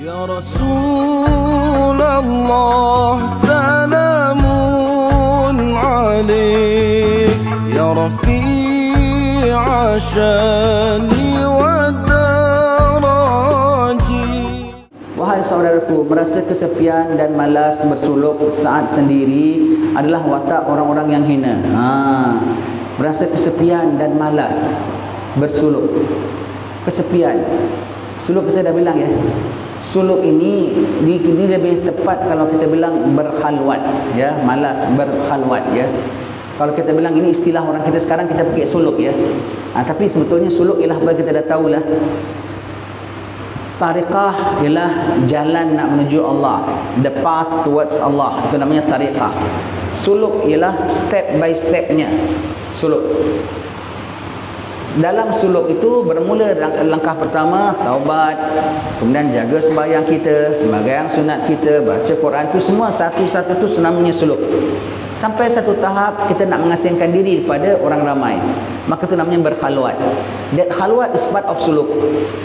Ya Rasulullah, salamun alaik, ya Rafi'a syani wa daraji. Wahai saudaraku, merasa kesepian dan malas bersuluk saat sendiri adalah watak orang-orang yang hina. Merasa kesepian dan malas bersuluk. Kesepian. Suluk kita dah bilang ya. Suluk ini lebih tepat kalau kita bilang berkhalwat, ya, malas berkhalwat, ya. Kalau kita bilang ini istilah orang kita sekarang, kita pakai suluk, ya. Tapi sebetulnya suluk ialah apa kita dah tahulah. Tariqah ialah jalan nak menuju Allah, the path towards Allah, itu namanya tariqah. Suluk ialah step by stepnya. Suluk. Dalam suluk itu bermula langkah pertama taubat, kemudian jaga sembahyang kita, sembahyang sunat kita, baca Quran, itu semua satu-satu itu namanya suluk. Sampai satu tahap kita nak mengasingkan diri kepada orang ramai, maka itu namanya berkhalwat. That khalwat is part of suluk.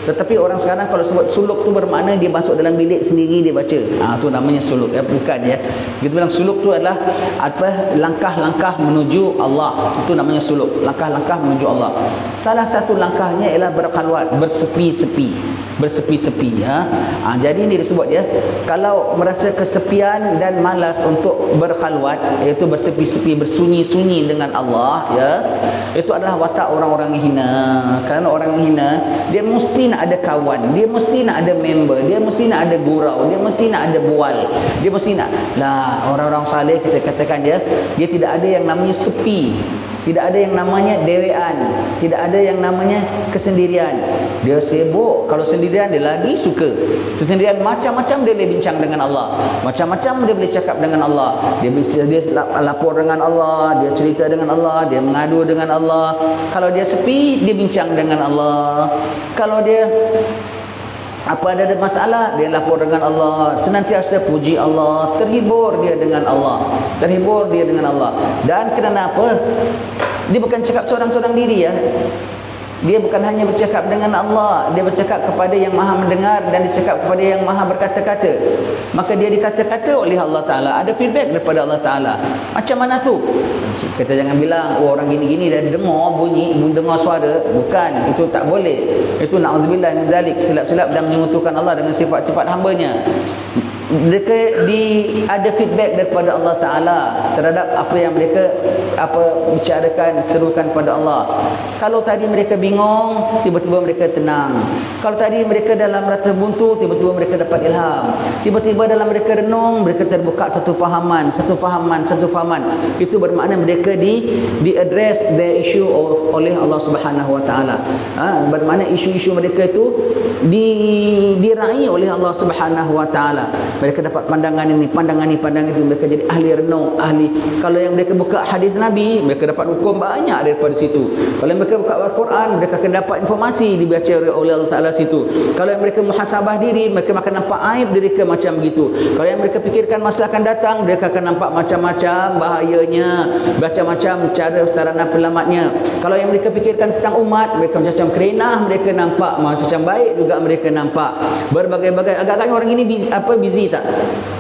Tetapi orang sekarang kalau sebut suluk tu bermakna dia masuk dalam bilik sendiri dia baca. Itu namanya suluk, ya. Bukan, ya. Kita bilang suluk tu adalah apa, langkah-langkah menuju Allah. Itu namanya suluk, langkah-langkah menuju Allah. Salah satu langkahnya ialah berkhalwat, bersepi-sepi, ya. Jadi ini disebut, ya, kalau merasa kesepian dan malas untuk berkhalwat, iaitu bersepi-sepi, bersunyi-sunyi dengan Allah, ya, itu adalah watak orang-orang yang hina. Kerana orang yang hina, dia mesti nak ada kawan, dia mesti nak ada member, dia mesti nak ada gurau, dia mesti nak ada bual, dia mesti nak lah. Orang-orang saleh kita katakan, ya, dia tidak ada yang namanya sepi, tidak ada yang namanya dewean, tidak ada yang namanya kesendirian. Dia sibuk. Kalau sendirian dia lagi suka. Kesendirian macam-macam dia boleh bincang dengan Allah, macam-macam dia boleh cakap dengan Allah. Dia lapor dengan Allah, dia cerita dengan Allah, dia mengadu dengan Allah. Kalau dia sepi, dia bincang dengan Allah. Kalau dia ada masalah, dia lapor dengan Allah, senantiasa puji Allah, terhibur dia dengan Allah, terhibur dia dengan Allah. Dan kerana apa? Dia bukan cakap seorang-seorang diri, ya. Dia bukan hanya bercakap dengan Allah, dia bercakap kepada yang maha mendengar dan dia cakap kepada yang maha berkata-kata. Maka dia dikata-kata oleh Allah Ta'ala, ada feedback daripada Allah Ta'ala. Macam mana tu? Kita jangan bilang, orang gini-gini dah dengar bunyi, dengar suara. Bukan, itu tak boleh. Itu na'udzubillah min zalik, silap-silap dan menyekutukan Allah dengan sifat-sifat hambanya. Mereka ada feedback daripada Allah Ta'ala terhadap apa yang mereka bicarakan, serukan pada Allah. Kalau tadi mereka bingung, tiba-tiba mereka tenang. Kalau tadi mereka dalam rasa buntu, tiba-tiba mereka dapat ilham. Tiba-tiba dalam mereka renung, mereka terbuka satu fahaman. Itu bermakna mereka di-address the issue oleh Allah Subhanahu Wa Ta'ala. Bermakna isu-isu mereka itu diraih oleh Allah Subhanahu Wa Ta'ala. Mereka dapat pandangan ini, pandangan itu. Mereka jadi ahli renung, ahli. Kalau yang mereka buka hadis Nabi, mereka dapat hukum banyak daripada situ. Kalau mereka buka Al-Quran, mereka akan dapat informasi dibaca oleh Allah Ta'ala situ. Kalau yang mereka muhasabah diri, mereka akan nampak aib diri mereka macam begitu. Kalau yang mereka fikirkan masa akan datang, mereka akan nampak macam-macam bahayanya, macam-macam cara sarana penyelamatnya. Kalau yang mereka fikirkan tentang umat, mereka macam kerenah mereka nampak, macam baik juga mereka nampak. Berbagai-bagai. Agak-agaknya orang ini busy tak?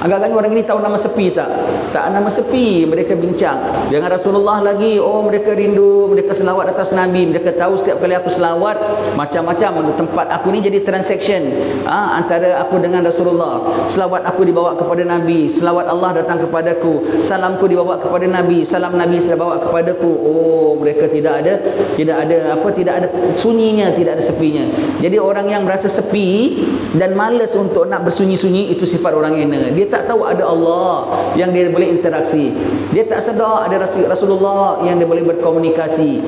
Agak-agaknya orang ini tahu nama sepi tak? Tak nama sepi. Mereka bincang dengan Rasulullah lagi. Mereka rindu, mereka selawat atas Nabi. Mereka tahu setiap kali aku selawat, macam-macam tempat aku ni jadi transaction antara aku dengan Rasulullah. Selawat aku dibawa kepada Nabi, selawat Allah datang kepadaku, salamku dibawa kepada Nabi, salam Nabi saya bawa kepadaku. Mereka tidak ada sunyinya, tidak ada sepinya. Jadi orang yang merasa sepi dan malas untuk nak bersunyi-sunyi, itu sifat orang hina. Dia tak tahu ada Allah yang dia boleh interaksi. Dia tak sedar ada Rasulullah yang dia boleh berkomunikasi.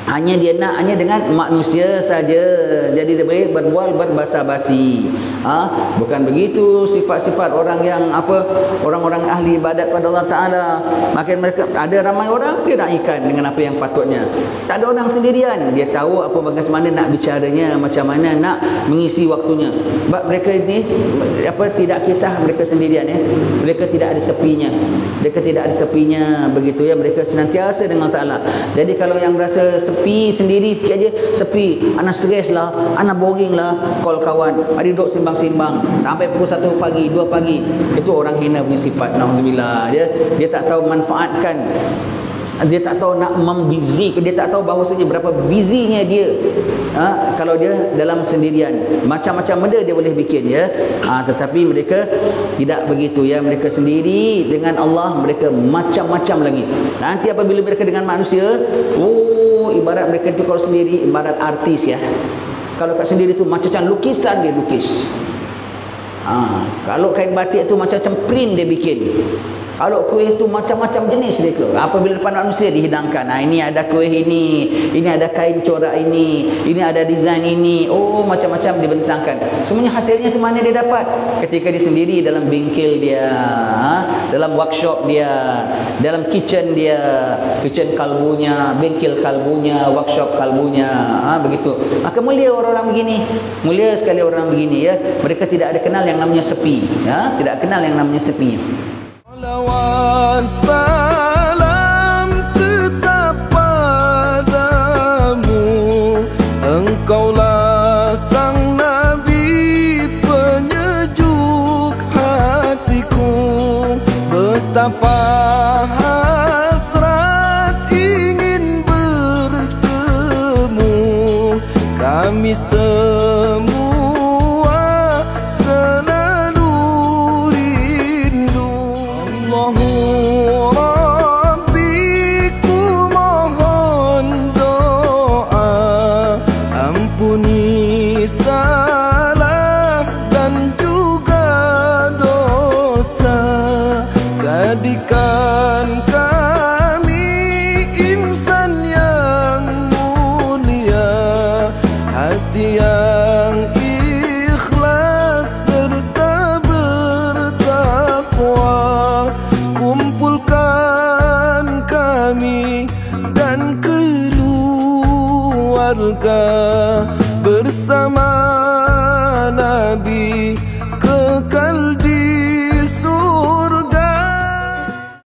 Hanya dia nak hanya dengan manusia saja. Jadi dia boleh berbual berbasa-basi. Bukan begitu sifat-sifat orang yang orang-orang ahli ibadat pada Allah Ta'ala. Makin mereka, ada ramai orang dia nak ikan dengan apa yang patutnya. Tak ada orang sendirian, dia tahu apa bagaimana nak bicaranya, macam mana nak mengisi waktunya. Sebab mereka ini tidak kisah mereka sendirian, mereka tidak ada sepinya. Mereka tidak ada sepinya, begitu ya. Mereka senantiasa dengan Ta'ala. Jadi kalau yang berasa sepi sendiri, fikir aja sepi, anak stres lah, anak boring lah, call kawan, hari duduk simbang-simbang sampai pukul 1 pagi, 2 pagi. Itu orang hina punya sifat, naudzubillah. Dia tak tahu manfaatkan, dia tak tahu nak membusy, dia tak tahu bahawasanya berapa busynya dia kalau dia dalam sendirian. Macam-macam benda dia boleh bikin, ya. Tetapi mereka tidak begitu, ya. Mereka sendiri dengan Allah, mereka macam-macam lagi. Nanti apabila mereka dengan manusia, ibarat mereka itu kalau sendiri ibarat artis, ya. Kalau kat sendiri tu macam-macam lukisan dia lukis. Kalau kain batik tu macam-macam print dia bikin. Kalau kuih tu macam-macam jenis dia tu. Apabila depan manusia dihidangkan, ini ada kuih ini ada kain corak ini ada design ini. Macam-macam dibentangkan. Semuanya hasilnya ke mana dia dapat? Ketika dia sendiri dalam bengkel dia, dalam workshop dia, dalam kitchen dia, kitchen kalbunya, bengkel kalbunya, workshop kalbunya, begitu. Maka mulia orang-orang begini. Mulia sekali orang begini, ya. Mereka tidak ada kenal yang namanya sepi, ya. Tidak kenal yang namanya sepi. Lawan salam tetap padamu, Engkaulah sang Nabi penyejuk hatiku. Betapa hasrat ingin bertemu kami semua. Jadikan kami insan yang mulia, hati yang ikhlas serta bertakwa. Kumpulkan kami dan keluarga bersama Nabi